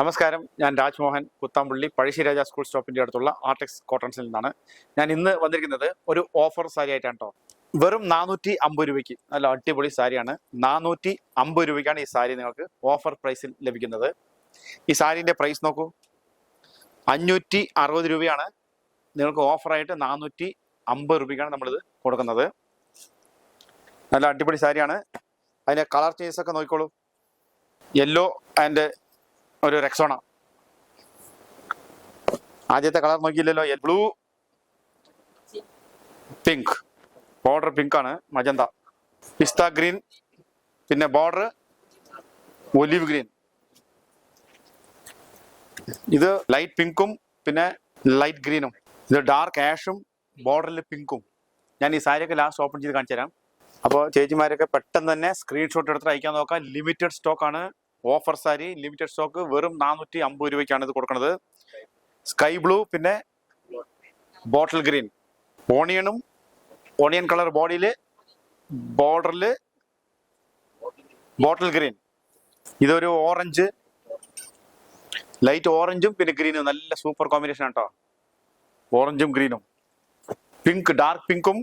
നമസ്കാരം, ഞാൻ രാജ്മോഹൻ കുത്താമ്പള്ളി പഴശ്ശിരാജ സ്കൂൾ സ്റ്റോപ്പിന്റെ അടുത്തുള്ള ആർടെക്സ് കോട്ടൺസിൽ നിന്നാണ്. ഞാൻ ഇന്ന് വന്നിരിക്കുന്നത് ഒരു ഓഫർ സാരി ആയിട്ടാണ് കേട്ടോ. വെറും 450 രൂപയ്ക്ക് നല്ല അടിപൊളി സാരിയാണ്. 450 രൂപയ്ക്കാണ് ഈ സാരി നിങ്ങൾക്ക് ഓഫർ പ്രൈസിൽ ലഭിക്കുന്നത്. ഈ സാരിന്റെ പ്രൈസ് നോക്കൂ, 560 രൂപയാണ്. നിങ്ങൾക്ക് ഓഫറായിട്ട് 450 രൂപയ്ക്കാണ് നമ്മളിത് കൊടുക്കുന്നത്. നല്ല അടിപൊളി സാരിയാണ്. അതിന്റെ കളർ ചേഞ്ചസ് ഒക്കെ നോക്കിക്കോളൂ. യെല്ലോ ആൻഡ് ഒരു റെക്സോണ. ആദ്യത്തെ കളർ നോക്കിയില്ലല്ലോ, ബ്ലൂ, പിങ്ക്, ബോർഡർ പിങ്ക് ആണ്, മജന്ത, പിസ്ത ഗ്രീൻ, പിന്നെ ബോർഡർ ഒലിവ് ഗ്രീൻ. ഇത് ലൈറ്റ് പിങ്കും പിന്നെ ലൈറ്റ് ഗ്രീനും. ഇത് ഡാർക്ക് ആഷും ബോർഡറിൽ പിങ്കും. ഞാൻ ഈ സാരിയൊക്കെ ലാസ്റ്റ് ഓപ്പൺ ചെയ്ത് കാണിച്ചു തരാം. അപ്പോൾ ചേച്ചിമാരൊക്കെ പെട്ടെന്ന് തന്നെ സ്ക്രീൻഷോട്ട് എടുത്ത് അയക്കാൻ നോക്കാം. ലിമിറ്റഡ് സ്റ്റോക്ക് ആണ്, ഓഫർ സാരി, ലിമിറ്റഡ് സ്റ്റോക്ക്. വെറും 450 രൂപയ്ക്കാണ് ഇത് കൊടുക്കുന്നത്. സ്കൈ ബ്ലൂ, പിന്നെ ബോട്ടിൽ ഗ്രീൻ, ഓണിയൻ കളർ ബോഡിയിൽ, ബോർഡറിൽ ബോട്ടിൽ ഗ്രീൻ. ഇതൊരു ഓറഞ്ച്, ലൈറ്റ് ഓറഞ്ചും പിന്നെ ഗ്രീനും. നല്ല സൂപ്പർ കോമ്പിനേഷൻ ആണ് കേട്ടോ, ഓറഞ്ചും ഗ്രീനും. പിങ്ക്, ഡാർക്ക് പിങ്കും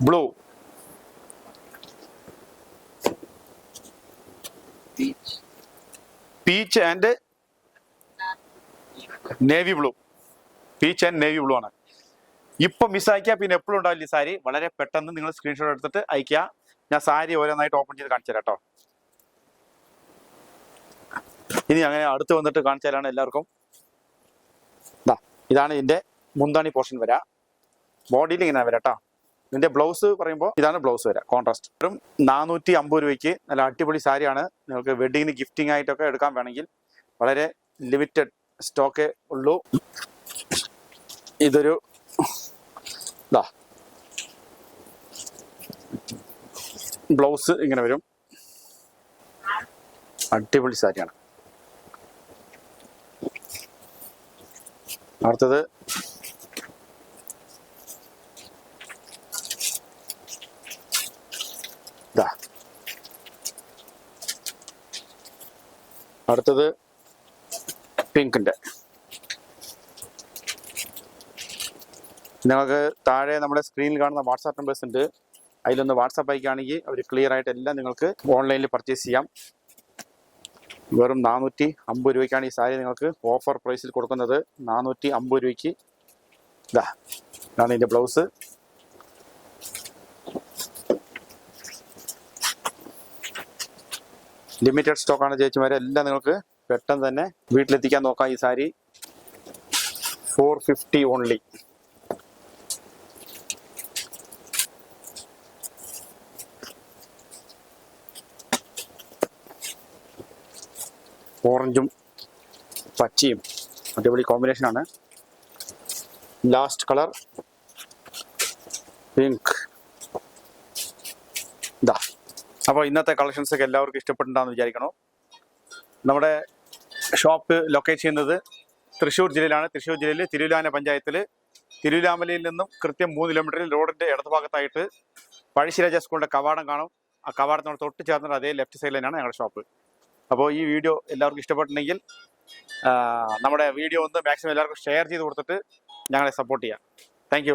blue, peach and navy blue. Peach and navy blue ആണ്. ഇപ്പൊ മിസ് അയക്കുക, പിന്നെ എപ്പോഴും ഉണ്ടാവില്ല ഈ സാരി. വളരെ പെട്ടെന്ന് നിങ്ങൾ സ്ക്രീൻഷോട്ട് എടുത്തിട്ട് അയക്കുക. ഞാൻ സാരി ഓരോന്നായിട്ട് ഓപ്പൺ ചെയ്ത് കാണിച്ചു തരാം കേട്ടോ. ഇനി അങ്ങനെ അടുത്ത് വന്നിട്ട് കാണിച്ചു തരാണ് എല്ലാവർക്കും. ഇതാണ് ഇതിന്റെ മുന്താണി പോർഷൻ വരാം. ബോഡിയിൽ ഇങ്ങനെ വരാം കേട്ടോ. ഇതിന്റെ ബ്ലൗസ് പറയുമ്പോൾ ഇതാണ് ബ്ലൗസ് വരാം, കോൺട്രാസ്റ്റ്. വെറും 450 രൂപയ്ക്ക് നല്ല അടിപൊളി സാരിയാണ്. നിങ്ങൾക്ക് വെഡിങ്ങിന് ഗിഫ്റ്റിംഗ് ആയിട്ടൊക്കെ എടുക്കാൻ വേണമെങ്കിൽ വളരെ ലിമിറ്റഡ് സ്റ്റോക്കേ ഉള്ളൂ. ഇതൊരു ബ്ലൗസ് ഇങ്ങനെ വരും. അടിപൊളി സാരിയാണ്. അടുത്തത് അടുത്തത് പിങ്കിന്റെ. നിങ്ങൾക്ക് താഴെ നമ്മുടെ സ്ക്രീനിൽ കാണുന്ന വാട്സാപ്പ് നമ്പേഴ്സ് ഉണ്ട്. അതിലൊന്ന് വാട്സാപ്പ് അയക്കുകയാണെങ്കിൽ അവർ ക്ലിയർ ആയിട്ട് എല്ലാം നിങ്ങൾക്ക് ഓൺലൈനിൽ പർച്ചേസ് ചെയ്യാം. വെറും 450 രൂപയ്ക്കാണ് ഈ സാരി നിങ്ങൾക്ക് ഓഫർ പ്രൈസിൽ കൊടുക്കുന്നത്. 450 രൂപയ്ക്ക്. ഇതാണ് ഇതിന്റെ ബ്ലൗസ്. ലിമിറ്റഡ് സ്റ്റോക്കാണ് ചേച്ചിമാരെ. എല്ലാം നിങ്ങൾക്ക് പെട്ടെന്ന് തന്നെ വീട്ടിലെത്തിക്കാൻ നോക്കാം. ഈ സാരി 450 ഓൺലി. ഓറഞ്ചും പച്ചയും അടിപൊളി കോമ്പിനേഷനാണ്. Last colour pink. അപ്പോൾ ഇന്നത്തെ കളക്ഷൻസ് ഒക്കെ എല്ലാവർക്കും ഇഷ്ടപ്പെട്ടിട്ടുണ്ടാകുമെന്ന് വിചാരിക്കണോ. നമ്മുടെ ഷോപ്പ് ലൊക്കേറ്റ് ചെയ്യുന്നത് തൃശ്ശൂർ ജില്ലയിലാണ്. തൃശ്ശൂർ ജില്ലയിൽ തിരുവിലാമല പഞ്ചായത്തിൽ തിരുവിലാമലയിൽ നിന്നും കൃത്യം 3 കിലോമീറ്ററിൽ റോഡിൻ്റെ ഇടതുഭാഗത്തായിട്ട് പഴശ്ശിരാജ സ്കൂളിൻ്റെ കവാടം കാണും. ആ കവാടത്തിനോട് തൊട്ട് ചേർന്നിട്ട് അതേ ലെഫ്റ്റ് സൈഡിൽ തന്നെയാണ് ഞങ്ങളുടെ ഷോപ്പ്. അപ്പോൾ ഈ വീഡിയോ എല്ലാവർക്കും ഇഷ്ടപ്പെട്ടിട്ടുണ്ടെങ്കിൽ നമ്മുടെ വീഡിയോ ഒന്ന് മാക്സിമം എല്ലാവർക്കും ഷെയർ ചെയ്ത് കൊടുത്തിട്ട് ഞങ്ങളെ സപ്പോർട്ട് ചെയ്യാം. താങ്ക്